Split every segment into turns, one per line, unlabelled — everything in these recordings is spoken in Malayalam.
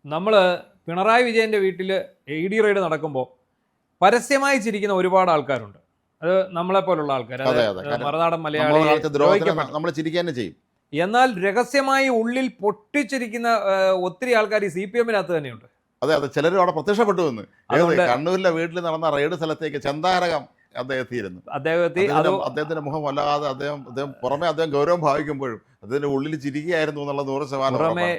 നമ്മൾ പിണറായി വിജയൻ്റെ വീട്ടിൽ ED റെയ്ഡ് നടക്കുമ്പോൾ പരസ്യമായി ചിരിക്കുന്ന ഒരുപാട് ആൾക്കാരുണ്ട്. അത് നമ്മളെപ്പോലുള്ള ആൾക്കാർ, മറുനാടൻ മലയാളി
നമ്മൾ ചിരിക്കാൻ ചെയ്യും.
എന്നാൽ രഹസ്യമായി ഉള്ളിൽ പൊട്ടിച്ചിരിക്കുന്ന ഒത്തിരി ആൾക്കാർ CPM-നകത്ത് തന്നെയുണ്ട്.
അതെ, ചിലർ അവിടെ പ്രത്യക്ഷപ്പെട്ടു എന്ന്. കണ്ണൂരിലെ വീട്ടിൽ നടന്ന റെയ്ഡ് സ്ഥലത്തേക്ക് ചെന്താരകം അദ്ദേഹത്തിന്റെ മുഖം വല്ലാതെ അദ്ദേഹം പുറമെ ഗൗരവം ഭാവിക്കുമ്പോഴും അതിന്റെ ഉള്ളിൽ ചിരിക്കുകയായിരുന്നു എന്നുള്ള 100%.
പുറമെ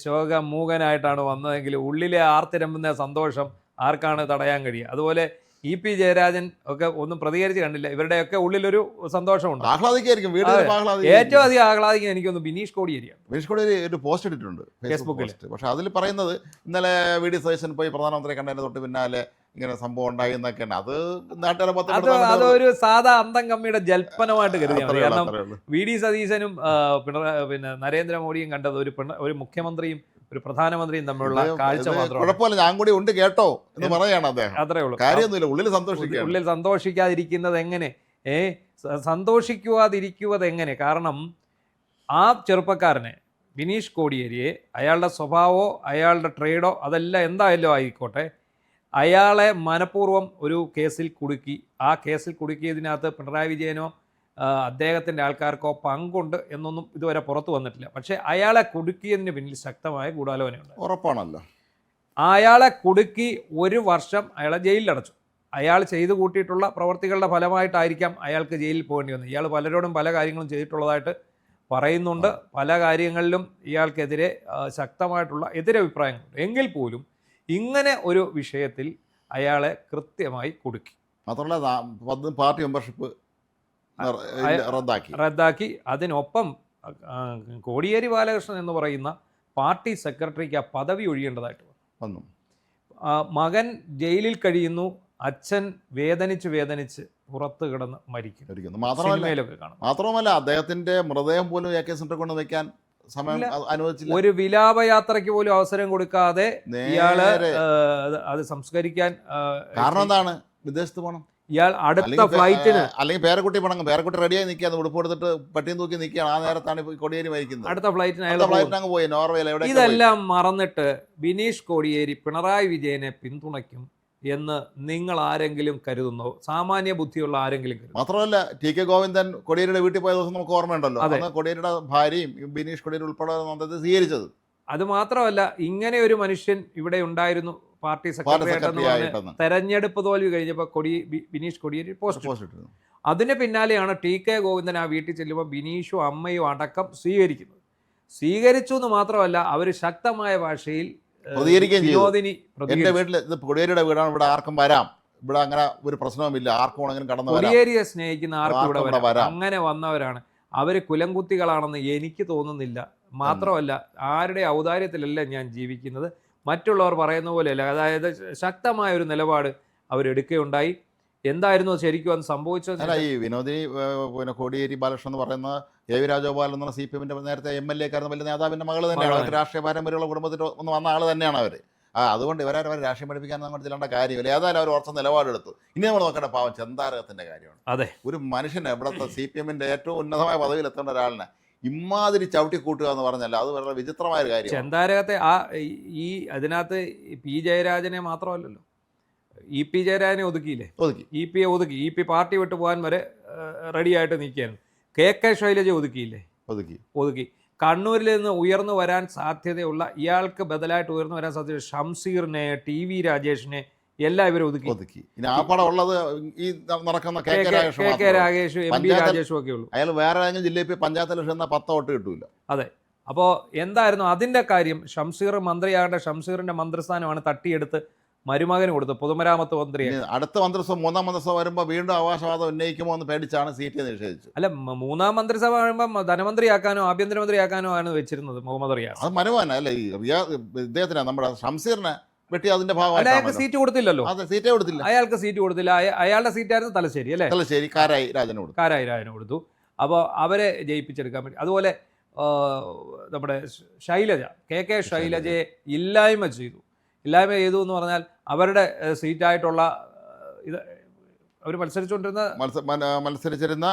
ശോകമൂകനായിട്ടാണ് വന്നതെങ്കിൽ ഉള്ളിലെ ആർത്തിരമ്പുന്ന സന്തോഷം ആർക്കാണ് തടയാൻ കഴിയുക? അതുപോലെ EP ജയരാജൻ ഒക്കെ ഒന്നും പ്രതികരിച്ച് കണ്ടില്ല. ഇവരുടെയൊക്കെ ഉള്ളിലൊരു സന്തോഷമുണ്ട്,
ആഹ്ലാദിക്കായിരിക്കും.
ഏറ്റവും അധികം ആഹ്ലാദിക്കാൻ എനിക്കൊന്ന് ബിനീഷ് കോടിയേരിയാണ്.
ബിനീഷ് കോടിയേരി ഒരു പോസ്റ്റ് ഇട്ടിട്ടുണ്ട് ഫേസ്ബുക്കിൽ. പക്ഷെ അതിൽ പറയുന്നത് ഇന്നലെ VD സതീശൻ പോയി പ്രധാനമന്ത്രിയെ കണ്ടതിന് തൊട്ട് പിന്നാലെ ഇങ്ങനെ സംഭവം ഉണ്ടായി എന്നൊക്കെയാണ്. അത്
അതൊരു സാധാ അന്തം കമ്മിയുടെ ജൽപ്പനമായിട്ട് കരുതിയാണ്. കാരണം VD സതീശനും പിന്നെ നരേന്ദ്രമോദിയും കണ്ടത് ഒരു മുഖ്യമന്ത്രിയും ഒരു പ്രധാനമന്ത്രിയും തമ്മിലുള്ള കാഴ്ച മാത്രമാണ്.
കുഴപ്പമില്ല, ഞാൻ കൂടി ഉണ്ട് കേട്ടോ എന്ന് പറയാണ് അദ്ദേഹം.
അത്രേ ഉള്ളൂ.
കാര്യമൊന്നുമില്ല, ഉള്ളിൽ
സന്തോഷിക്കാതിരിക്കുന്നത് എങ്ങനെ? സന്തോഷിക്കുവാതിരിക്കുന്നത് എങ്ങനെ? കാരണം ആ ചെറുപ്പക്കാരനെ ബിനീഷ് കോടിയേരിയെ അയാളുടെ സ്വഭാവമോ അയാളുടെ ട്രേഡോ അതെല്ലാം എന്തായാലും ആയിക്കോട്ടെ, അയാളെ മനഃപൂർവ്വം ഒരു കേസിൽ കുടുക്കി. ആ കേസിൽ കുടുക്കിയതിനകത്ത് പിണറായി വിജയനോ അദ്ദേഹത്തിൻ്റെ ആൾക്കാർക്കോ പങ്കുണ്ട് എന്നൊന്നും ഇതുവരെ പുറത്തു വന്നിട്ടില്ല. പക്ഷേ അയാളെ കുടുക്കിയതിന് പിന്നിൽ ശക്തമായ ഗൂഢാലോചനയുണ്ട്,
ഉറപ്പാണല്ലോ.
അയാളെ കുടുക്കി 1 വർഷം അയാളെ ജയിലിലടച്ചു. അയാൾ ചെയ്തു കൂട്ടിയിട്ടുള്ള പ്രവർത്തികളുടെ ഫലമായിട്ടായിരിക്കാം അയാൾക്ക് ജയിലിൽ പോകേണ്ടി വന്നത്. ഇയാൾ പലരോടും പല കാര്യങ്ങളും ചെയ്തിട്ടുള്ളതായിട്ട് പറയുന്നുണ്ട്. പല കാര്യങ്ങളിലും ഇയാൾക്കെതിരെ ശക്തമായിട്ടുള്ള എതിരഭിപ്രായങ്ങളുണ്ട്. എങ്കിൽ പോലും ഇങ്ങനെ ഒരു വിഷയത്തിൽ അയാളെ കൃത്യമായി കുടുക്കി.
മാത്രമല്ല പാർട്ടി മെമ്പർഷിപ്പ്
റദ്ദാക്കി. അതിനൊപ്പം കോടിയേരി ബാലകൃഷ്ണൻ എന്ന് പറയുന്ന പാർട്ടി സെക്രട്ടറിക്ക് ആ പദവി ഒഴിയേണ്ടതായിട്ട് വന്നു. മകൻ ജയിലിൽ കഴിയുന്നു, അച്ഛൻ വേദനിച്ച് പുറത്ത് കിടന്ന് മരിക്കുന്നു.
മാത്രമല്ല അദ്ദേഹത്തിന്റെ മൃതദേഹം പോലും AK സെന്ററിൽ കൊണ്ട് വെക്കാൻ സമയം അനുവദിച്ചില്ല.
ഒരു വിലാപയാത്രയ്ക്ക് പോലും അവസരം കൊടുക്കാതെ ഇയാള് അത് സംസ്കരിക്കാൻ.
കാരണം എന്താണ്? വിദേശത്ത് പോകണം.
ഇയാൾ അടുത്ത ഫ്ലൈറ്റിന്,
അല്ലെങ്കിൽ പേരക്കുട്ടി പണങ്ങും, പേരക്കുട്ടി റെഡിയായി നിൽക്കുകയാണ്, ഉടുപ്പ് കൊടുത്തിട്ട് പട്ടിയും തൂക്കി നിൽക്കുകയാണ്. ആ നേരത്താണ് കോടിയേരി മരിക്കുന്നത്.
അടുത്ത ഫ്ലൈറ്റിന്
അങ്ങ് പോയി നോർവേയിൽ.
ഇതെല്ലാം മറന്നിട്ട് ബിനീഷ് കോടിയേരി പിണറായി വിജയനെ പിന്തുണയ്ക്കും എന്ന് നിങ്ങൾ ആരെങ്കിലും കരുതുന്നോ? സാമാന്യ ബുദ്ധിയുള്ള ആരെങ്കിലും കരുതുന്നു?
മാത്രമല്ല TK ഗോവിന്ദൻ കോടിയേരിയുടെ വീട്ടിൽ പോയ ദിവസം നമുക്ക് ഓർമ്മയുണ്ടല്ലോ. അന്ന് കോടിയേരിയുടെ ഭാര്യയും ബിനീഷ് കോടിയേരി ഉൾപ്പെടെ സ്വീകരിച്ചത്.
അത് മാത്രമല്ല, ഇങ്ങനെ ഒരു മനുഷ്യൻ ഇവിടെ ഉണ്ടായിരുന്നു പാർട്ടി സെക്രട്ടറി. തെരഞ്ഞെടുപ്പ് തോൽവി കഴിഞ്ഞപ്പോൾ ബിനീഷ് കോടിയേരി പോസ്റ്റ് ഇട്ടു. അതിന് പിന്നാലെയാണ് TK ഗോവിന്ദൻ ആ വീട്ടിൽ ചെല്ലുമ്പോൾ ബിനീഷും അമ്മയും അടക്കം സ്വീകരിച്ചു എന്ന് മാത്രമല്ല, അവർ ശക്തമായ ഭാഷയിൽ
പ്രതികരിക്കുകയും ചെയ്തു. എന്റെ വീട്ടിൽ കോടിയേരിയുടെ വീടാണ്, ഇവിടെ ആർക്കും വരാം, ഇവിടെ അങ്ങനെ ഒരു പ്രശ്നവുമില്ല, ആർക്കും വേണമെങ്കിലും കടന്നു വരാം.
കോടിയേരിയെ സ്നേഹിക്കുന്ന ആർക്കും ഇവിടെ വരാം. അങ്ങനെ വന്നവരാണ് അവർ. കുലംകുത്തികളാണെന്ന് എനിക്ക് തോന്നുന്നില്ല. മാത്രമല്ല, ആരുടെ ഔദാര്യത്തിലല്ല ഞാൻ ജീവിക്കുന്നത്, മറ്റുള്ളവർ പറയുന്ന പോലെയല്ല. അതായത് ശക്തമായ ഒരു നിലപാട് അവരെടുക്കുകയുണ്ടായി. എന്തായിരുന്നു ശരിക്കും അത് സംഭവിച്ചത്?
ഈ വിനോദിനി കോടിയേരി ബാലകൃഷ്ണൻ എന്ന് പറയുന്ന AV രാജഗോപാലൻ എന്ന CPM-ന്റെ നേരത്തെ MLA കാരൻ വലിയ നേതാവിൻ്റെ മകൾ തന്നെയാണ്. അവർക്ക് രാഷ്ട്രീയ പാരമ്പര്യമുള്ള കുടുംബത്തിൽ ഒന്ന് വന്ന ആൾ തന്നെയാണ് അവർ. അതുകൊണ്ട് ഇവരെ രാഷ്ട്രീയം പഠിപ്പിക്കാൻ അങ്ങോട്ട് ചെല്ലേണ്ട കാര്യമില്ല. ഏതായാലും അവർ ഉറച്ച നിലപാടെടുത്തു. ഇനി നമ്മൾ നോക്കേണ്ട പാവം ചെന്താരകത്തിൻ്റെ കാര്യമാണ്.
അതെ,
ഒരു മനുഷ്യനെ ഇവിടുത്തെ CPM-ന്റെ ഏറ്റവും ഉന്നതമായ പദവിയിൽ എത്തേണ്ട ഒരാളിനെ ഇമാതിരി ചവിട്ടിക്കൂട്ടുക എന്ന് പറഞ്ഞാൽ അത് വളരെ വിചിത്രമായൊരു കാര്യം.
ചെന്താരകത്തെ അതിനകത്ത് P ജയരാജനെ മാത്രമല്ലല്ലോ, EP ജയരാജനെ ഒതുക്കിയില്ലേ? EP-യെ ഒതുക്കി. EP പാർട്ടി വിട്ടു പോകാൻ വരെ റെഡിയായിട്ട് നിൽക്കുകയായിരുന്നു. KK ശൈലജ ഒതുക്കിയില്ലേ? ഒതുക്കി. കണ്ണൂരിൽ നിന്ന് ഉയർന്നു വരാൻ സാധ്യതയുള്ള, ഇയാൾക്ക് ബദലായിട്ട് ഉയർന്നു വരാൻ സാധ്യത ഷംസീറിനെ, TV രാജേഷിനെ എല്ലാം ഇവർ ഒതുക്കി. KK രാഗേഷ്, MP രാജേഷും ഒക്കെ ഉള്ളൂ.
അയാൾ വേറെ ഏതെങ്കിലും ജില്ലയിൽ പഞ്ചായത്ത് ഇലക്ഷൻ 10 വോട്ട് കിട്ടൂല.
അതെ. അപ്പോൾ എന്തായിരുന്നു അതിൻ്റെ കാര്യം? ഷംസീർ മന്ത്രിയാകേണ്ട ഷംസീറിൻ്റെ മന്ത്രിസ്ഥാനമാണ് തട്ടിയെടുത്ത് മരുമകന് കൊടുത്തു, പൊതുമരാമത്ത് മന്ത്രി.
അടുത്ത മന്ത്രിസഭ, 3ാം മന്ത്രിസഭ വരുമ്പോൾ വീണ്ടും അവകാശവാദം ഉന്നയിക്കുമോ എന്ന് പേടിച്ചാണ് സീറ്റ് നിഷേധിച്ചത്.
അല്ല, 3ാം മന്ത്രിസഭ വരുമ്പോൾ ധനമന്ത്രിയാക്കാനോ ആഭ്യന്തരമന്ത്രിയാക്കാനോ ആണ് വെച്ചിരുന്നത് മുഹമ്മദ് റിയാസ്.
അത് മനുവാന അല്ല, ഇദ്ദേഹത്തിന് നമ്മുടെ ഷംസീറിനെ വെട്ടി അതിന്റെ ഭാഗമായി
അയാൾക്ക് സീറ്റ് കൊടുത്തില്ലല്ലോ.
സീറ്റേ കൊടുത്തില്ല,
അയാൾക്ക് സീറ്റ് കൊടുത്തില്ല. അയാളുടെ സീറ്റായിരുന്നു തലശ്ശേരി അല്ലേ?
തലശ്ശേരി കാരായി രാജന് കൊടുത്തു.
അപ്പോൾ അവരെ ജയിപ്പിച്ചെടുക്കാൻ വേണ്ടി. അതുപോലെ നമ്മുടെ ശൈലജ, KK ശൈലജയെ ഇല്ലായ്മ ചെയ്തു എന്ന് പറഞ്ഞാൽ അവരുടെ സീറ്റായിട്ടുള്ള ഇത് അവർ മത്സരിച്ചിരുന്ന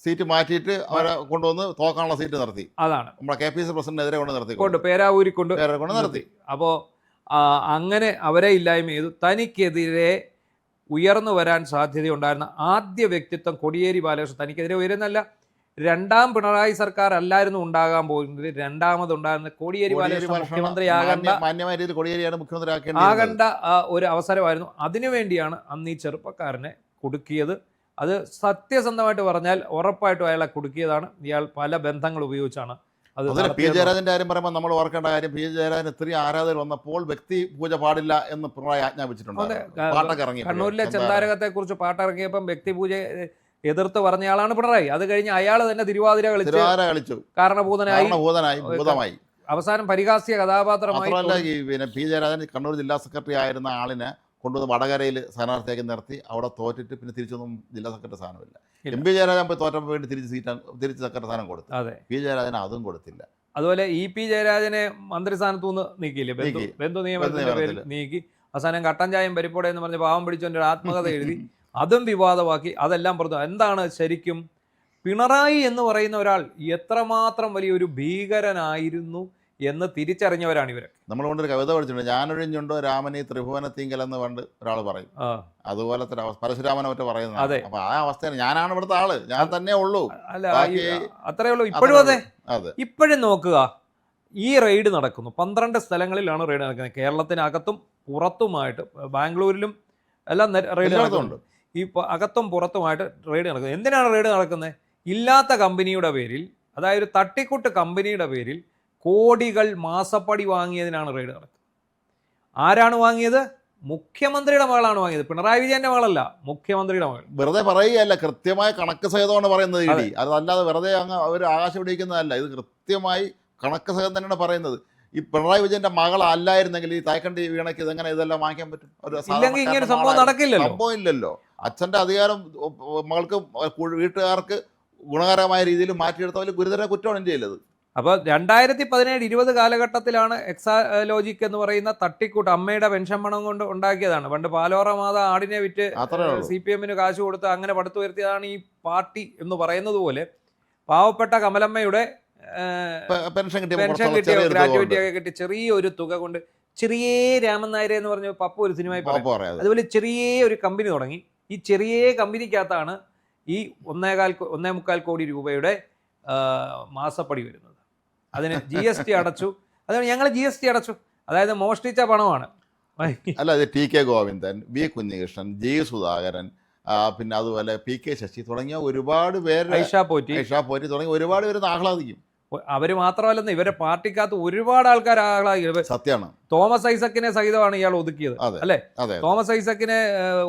സീറ്റ് മാറ്റിയിട്ട് അവരെ കൊണ്ടുവന്ന് തോക്കാനുള്ള സീറ്റ് നിർത്തി.
അതാണ്
നമ്മുടെ KPC പ്രസിഡന്റിനെതിരെ കൊണ്ട്
പേരാവൂരിക്കൊണ്ട്
നിർത്തി.
അപ്പോൾ അങ്ങനെ അവരെ ഇല്ലായ്മ ചെയ്തു. തനിക്കെതിരെ ഉയർന്നു വരാൻ സാധ്യതയുണ്ടായിരുന്ന ആദ്യ വ്യക്തിത്വം കോടിയേരി ബാലകൃഷ്ണൻ. തനിക്കെതിരെ ഉയരുന്നല്ല, രണ്ടാം പിണറായി സർക്കാർ അല്ലായിരുന്നു ഉണ്ടാകാൻ പോകുന്നത്, രണ്ടാമതുണ്ടായിരുന്ന കോടിയേരി ബാലകൃഷ്ണൻ മുഖ്യമന്ത്രിയാകേണ്ട
മാന്യമായ രീതിയിൽ കോടിയേരിയാണ് മുഖ്യമന്ത്രി
ആകേണ്ട ഒരു അവസരമായിരുന്നു. അതിനുവേണ്ടിയാണ് അന്ന് ഈ ചെറുപ്പക്കാരനെ കുടുക്കിയത്. അത് സത്യസന്ധമായിട്ട് പറഞ്ഞാൽ ഉറപ്പായിട്ടും അയാളെ കുടുക്കിയതാണ്. ഇയാൾ പല ബന്ധങ്ങൾ ഉപയോഗിച്ചാണ് അത്
അതിൽ പി ജയരാജന്റെ കാര്യം പറയുമ്പോൾ നമ്മൾ ഓർക്കേണ്ട കാര്യം, പി ജയരാജൻ ഇത്രയും ആരാധകർ വന്നപ്പോൾ വ്യക്തി പൂജ പാടില്ല എന്ന് പിണറായി ആജ്ഞാപിച്ചിട്ടുണ്ട്. പാട്ടൊക്കെ ഇറങ്ങി
കണ്ണൂരിലെ ചെന്താരകത്തെ കുറിച്ച് പാട്ടിറങ്ങിയപ്പം വ്യക്തിപൂജ എതിർത്ത് പറഞ്ഞയാളാണ് പിണറായി. അത് കഴിഞ്ഞ് അയാൾ തന്നെ തിരുവാതിര കളിച്ചു കാരണഭൂതനായി അവസാനം പരിഹാസ്യ കഥാപാത്രമായി.
പിന്നെ പി ജയരാജൻ കണ്ണൂർ ജില്ലാ സെക്രട്ടറി ആയിരുന്ന ആളിനെ കൊണ്ടുവന്ന് വടകരയിൽ സ്ഥാനാർത്ഥിയാക്കി നിർത്തി. അവിടെ തോറ്റിട്ട് പിന്നെ തിരിച്ചൊന്നും ജില്ലാ സെക്രട്ടറി സ്ഥാനമില്ല. എം പി ജയരാജൻ പോയി തോറ്റപ്പോൾ വേണ്ടി തിരിച്ച് സെക്രട്ടറി സ്ഥാനം കൊടുത്തു.
അതെ,
പി ജയരാജന് അതും കൊടുത്തില്ല.
അതുപോലെ ഇ പി ജയരാജനെ മന്ത്രിസ്ഥാനത്തുനിന്ന് നീക്കിയില്ലേ, ബന്ധു നിയമനത്തിന്റെ പേരിൽ നീക്കി. അവസാനം കട്ടൻ ചായം പരിപ്പോടെ എന്ന് പറഞ്ഞ് പാവം പിടിച്ചവൻ്റെ ഒരു ആത്മകഥ എഴുതി, അതും വിവാദമാക്കി. അതെല്ലാം പുറത്തു. എന്താണ് ശരിക്കും പിണറായി എന്ന് പറയുന്ന ഒരാൾ എത്രമാത്രം വലിയൊരു ഭീകരനായിരുന്നു എന്ന് തിരിച്ചറിഞ്ഞവരാണ് ഇവരൊക്കെ.
നമ്മൾ കൊണ്ടൊരു കവിത പഠിച്ചിട്ടുണ്ട്, ഞാനൊഴിഞ്ഞുണ്ടോ രാമനെ ത്രിഭുവനത്തിങ്കൽ എന്ന് പണ്ട് ഒരാൾ പറയും. അതുപോലത്തെ ഒരു അവസ്ഥ പരശുരാമനെ ഒറ്റ പറയുന്നത്. അപ്പൊ ആ അവസ്ഥയാണ്, ഞാനാണ് ഇവിടുത്തെ ആള്, ഞാൻ തന്നെ ഉള്ളൂ.
അല്ല, അത്രേ ഉള്ളൂ. ഇപ്പോഴും അതെ. ഇപ്പോഴും നോക്കുക, ഈ റെയ്ഡ് നടക്കുന്നു. 12 സ്ഥലങ്ങളിലാണ് റെയ്ഡ് നടക്കുന്നത്. കേരളത്തിനകത്തും പുറത്തുമായിട്ട്, ബാംഗ്ലൂരിലും എല്ലാം റെയ്ഡ് നടക്കുന്നുണ്ട്. ഈ അകത്തും പുറത്തുമായിട്ട് റെയ്ഡ് നടക്കുന്നത്. എന്തിനാണ് റെയ്ഡ് നടക്കുന്നത്? ഇല്ലാത്ത കമ്പനിയുടെ പേരിൽ, അതായത് ഒരു തട്ടിക്കൂട്ട് കമ്പനിയുടെ പേരിൽ കോടികൾ മാസപ്പടി വാങ്ങിയതിനാണ് റെയ്ഡ് നടക്കുന്നത്. ആരാണ് വാങ്ങിയത്? മുഖ്യമന്ത്രിയുടെ മകളാണ് വാങ്ങിയത്. പിണറായി വിജയന്റെ മകളല്ല, മുഖ്യമന്ത്രിയുടെ മകൾ.
വെറുതെ പറയുകയല്ല, കൃത്യമായ കണക്ക് സഹിതമാണ് പറയുന്നത്. അതല്ലാതെ വെറുതെ അങ്ങ് അവർ ആകാശം പിടിക്കുന്നതല്ല. ഇത് കൃത്യമായി കണക്ക് സഹിതം തന്നെയാണ് പറയുന്നത്. ഈ പിണറായി വിജയന്റെ മകളല്ലായിരുന്നെങ്കിൽ ഈ തായ്ക്കണ്ടി വീണയ്ക്ക് ഇതെങ്ങനെ ഇതെല്ലാം വാങ്ങിക്കാൻ പറ്റും?
ഒരു സംഭവം നടക്കില്ലല്ലോ.
സംഭവം ഇല്ലല്ലോ. അച്ഛന്റെ അധികാരം മകൾക്ക് വീട്ടുകാർക്ക് ഗുണകരമായ രീതിയിൽ മാറ്റിയെടുത്ത ഗുരുതര കുറ്റമാണ് ചെയ്തത്.
അപ്പോൾ 2017-20 കാലഘട്ടത്തിലാണ് എക്സാലോജിക് എന്ന് പറയുന്ന തട്ടിക്കൂട്ട് അമ്മയുടെ പെൻഷൻ പണം കൊണ്ട് ഉണ്ടാക്കിയതാണ്. പണ്ട് പാലോറ മാത ആടിനെ വിറ്റ് CPM-ന് കാശ് കൊടുത്ത് അങ്ങനെ പടുത്തുയർത്തിയതാണ് ഈ പാർട്ടി എന്ന് പറയുന്നത് പോലെ. പാവപ്പെട്ട കമലമ്മയുടെ പെൻഷൻ കിട്ടിയ ഗ്രാറ്റുവിറ്റി ഒക്കെ കിട്ടി ചെറിയൊരു തുക കൊണ്ട് ചെറിയ രാമൻ നായരെ എന്ന് പറഞ്ഞ പപ്പ ഒരു സിനിമയിൽ പറയും. അതുപോലെ ചെറിയ ഒരു കമ്പനി തുടങ്ങി. ഈ ചെറിയ കമ്പനിക്കകത്താണ് ഈ 1.25 കോടി രൂപയുടെ മാസപ്പടി വരുന്നത്. അതിന് GST അടച്ചു. അതാണ് ഞങ്ങൾ GST അടച്ചു. അതായത് മോഷ്ടിച്ച പണമാണ്.
അല്ല, അത് TK Govindan, V Kunhikrishnan, G Sudhakaran, പിന്നെ അതുപോലെ PK ശശി തുടങ്ങിയ ഒരുപാട് പേര്, ഐഷ പോറ്റി തുടങ്ങിയ ഒരുപാട് പേര് ആഹ്ലാദിക്കും.
അവര് മാത്രമല്ലെന്ന്, ഇവരെ പാർട്ടിക്കകത്ത് ഒരുപാട് ആൾക്കാർ ആഹ്ലാദിക്കും.
സത്യമാണ്.
തോമസ് ഐസക്കിനെ സഹിതമാണ് ഇയാൾ ഒതുക്കിയത്, അല്ലേ? തോമസ് ഐസക്കിനെ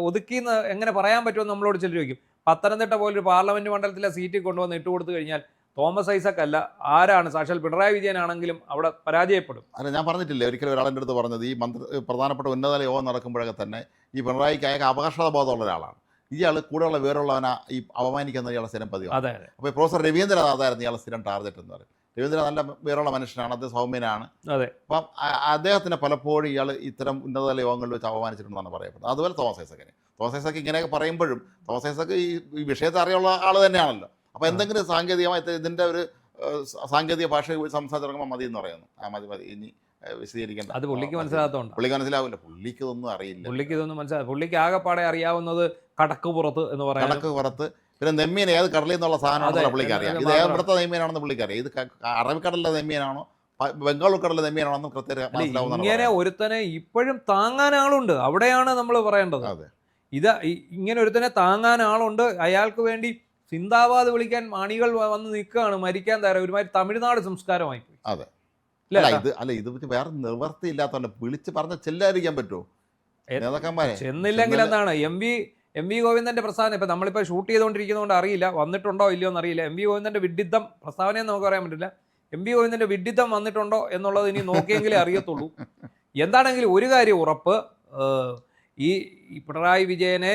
ഒതുക്കിന്ന് എങ്ങനെ പറയാൻ പറ്റുമെന്ന് നമ്മളോട് ചിലർ ചോദിക്കും. പത്തനംതിട്ട പോലൊരു പാർലമെന്റ് മണ്ഡലത്തിലെ സീറ്റിൽ കൊണ്ടുവന്ന് ഇട്ടുകൊടുത്തു കഴിഞ്ഞാൽ തോമസ് ഐസക് അല്ല, ആരാണ്? സാക്ഷാൽ പിണറായി വിജയനാണെങ്കിലും അവിടെ പരാജയപ്പെടും.
അല്ല, ഞാൻ പറഞ്ഞിട്ടില്ലേ ഒരിക്കലും ഒരാളിൻ്റെ അടുത്ത് പറഞ്ഞത്, ഈ പ്രധാനപ്പെട്ട ഉന്നതതല യോഗം നടക്കുമ്പോഴൊക്കെ തന്നെ ഈ പിണറായിക്ക് അയാൾക്ക് അപകർഷത ബോധമുള്ള ഒരാളാണ്. ഇയാൾ കൂടെയുള്ള വിവരമുള്ളവനെ ഈ അപമാനിക്കുന്ന ഇയാളെ സ്ഥിരം പതിവാണ്. അപ്പോൾ പ്രൊഫസർ രവീന്ദ്രനാഥായിരുന്നു ഇയാളെ സ്ഥിരം ടാർഗറ്റ് എന്ന് പറയും. രവീന്ദ്രനാഥ് നല്ല വിവരമുള്ള മനുഷ്യനാണ്, അദ്ദേഹം സൗമ്യനാണ്. അപ്പം അദ്ദേഹത്തിന് പലപ്പോഴും ഇയാൾ ഇത്തരം ഉന്നതതല യോഗങ്ങളിൽ വെച്ച് അപമാനിച്ചിട്ടുണ്ടെന്നാണ് പറയപ്പെടുന്നത്. അതുപോലെ തോമസ് ഐസക്ക് ഇങ്ങനെയൊക്കെ പറയുമ്പോഴും തോമസ് ഐസക്ക് ഈ വിഷയത്തെ അറിയുള്ള ആൾ തന്നെയാണല്ലോ. അപ്പോൾ എന്തെങ്കിലും സാങ്കേതികമായി ഇതിൻ്റെ ഒരു സാങ്കേതിക ഭാഷ സംസാരിച്ചിറങ്ങുമ്പോൾ മതി എന്ന് പറയുന്നു. മതി ഇനി വിശദീകരിക്കേണ്ട.
അത് പുള്ളിക്ക് മനസ്സിലാകാത്തതുകൊണ്ട്.
പുള്ളിക്ക് മനസ്സിലാവില്ല, പുള്ളിക്ക് ഇതൊന്നും അറിയില്ല.
പുള്ളിക്ക് ആകെപ്പാടെ അറിയാവുന്നത് കടക്ക് പുറത്ത് എന്ന് പറയാം.
കടക്ക് പുറത്ത്, പിന്നെ നെമ്മീൻ ഏത് കടലിൽ നിന്നുള്ള സാധനമാണെന്നുള്ള പുള്ളിക്ക് അറിയാം. ഇത് ഏവിടുത്തെ നെമ്മീനാണെന്ന് പുള്ളിക്ക് അറിയാം. ഇത് അറബിക്കടലിലെ നെമ്മീനാണോ ബംഗാൾ ഉൾക്കടലിലെ നെമ്മീനാണെന്ന് കൃത്യമായി
ഇങ്ങനെ ഒരുത്തനെ ഇപ്പോഴും താങ്ങാൻ ആളുണ്ട്. അവിടെയാണ് നമ്മൾ പറയേണ്ടത്. ഇങ്ങനെ ഒരുത്തനെ താങ്ങാൻ ആളുണ്ട്. അയാൾക്ക് വേണ്ടി സിന്ദാബാദ് വിളിക്കാൻ അണികൾ വന്ന് നിൽക്കുകയാണ്, മരിക്കാൻ തരാം. ഒരുമാതിരി തമിഴ്നാട് സംസ്കാരമായി പോയി.
അതെ, ഇത് വേറെ നിവൃത്തി ഇല്ലാത്തതുകൊണ്ട് വിളിച്ച് പറഞ്ഞ ചെല്ലാതിരിക്കാൻ പറ്റുമോ?
ചെന്നില്ലെങ്കിൽ എന്താണ്? എം വി ഗോവിന്ദന്റെ പ്രസ്താവന ഇപ്പം നമ്മളിപ്പോൾ ഷൂട്ട് ചെയ്തുകൊണ്ടിരിക്കുന്നതുകൊണ്ട് അറിയില്ല, വന്നിട്ടുണ്ടോ ഇല്ലയോ എന്നറിയില്ല. എം വി ഗോവിന്ദന്റെ വിഡിത്തം പ്രസ്താവനയും നമുക്ക് പറയാൻ പറ്റില്ല. എം വി ഗോവിന്ദന്റെ വിഡിത്തം വന്നിട്ടുണ്ടോ എന്നുള്ളത് ഇനി നോക്കിയെങ്കിലേ അറിയത്തുള്ളൂ. എന്താണെങ്കിലും ഒരു കാര്യം ഉറപ്പ്, ഈ പിണറായി വിജയനെ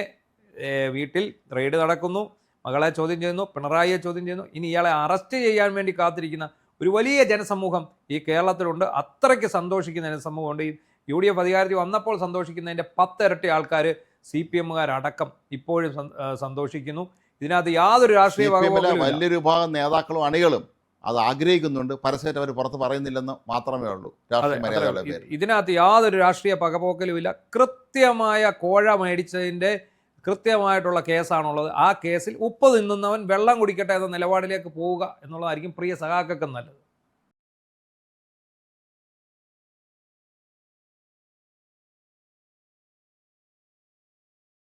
വീട്ടിൽ റെയ്ഡ് നടക്കുന്നു, മകളെ ചോദ്യം ചെയ്യുന്നു, പിണറായിയെ ചോദ്യം ചെയ്യുന്നു. ഇനി ഇയാളെ അറസ്റ്റ് ചെയ്യാൻ വേണ്ടി കാത്തിരിക്കുന്ന ഒരു വലിയ ജനസമൂഹം ഈ കേരളത്തിലുണ്ട്. അത്രയ്ക്ക് സന്തോഷിക്കുന്ന ജനസമൂഹമുണ്ട്. ഈ UDF അധികാരത്തിൽ വന്നപ്പോൾ സന്തോഷിക്കുന്നതിൻ്റെ 10 ഇരട്ടി ആൾക്കാർ CPM-കാരടക്കം ഇപ്പോഴും സന്തോഷിക്കുന്നു. ഇതിനകത്ത് യാതൊരു രാഷ്ട്രീയ
വലിയൊരു വിഭാഗം നേതാക്കളും അണികളും അത് ആഗ്രഹിക്കുന്നുണ്ട്. പരസ്യമായിട്ട് അവർ പുറത്ത് പറയുന്നില്ലെന്ന് മാത്രമേ ഉള്ളൂ രാഷ്ട്രീയ മര്യാദകളുടെ പേര്.
ഇതിനകത്ത് യാതൊരു രാഷ്ട്രീയ പകപോക്കലുമില്ല. കൃത്യമായ കോഴ മേടിച്ചതിൻ്റെ കൃത്യമായിട്ടുള്ള കേസാണുള്ളത്. ആ കേസിൽ ഉപ്പ് തിന്നുന്നവൻ വെള്ളം കുടിക്കട്ടെ എന്ന നിലപാടിലേക്ക് പോവുക എന്നുള്ളതായിരിക്കും പ്രിയ സഖാക്കൾക്ക് നല്ലത്.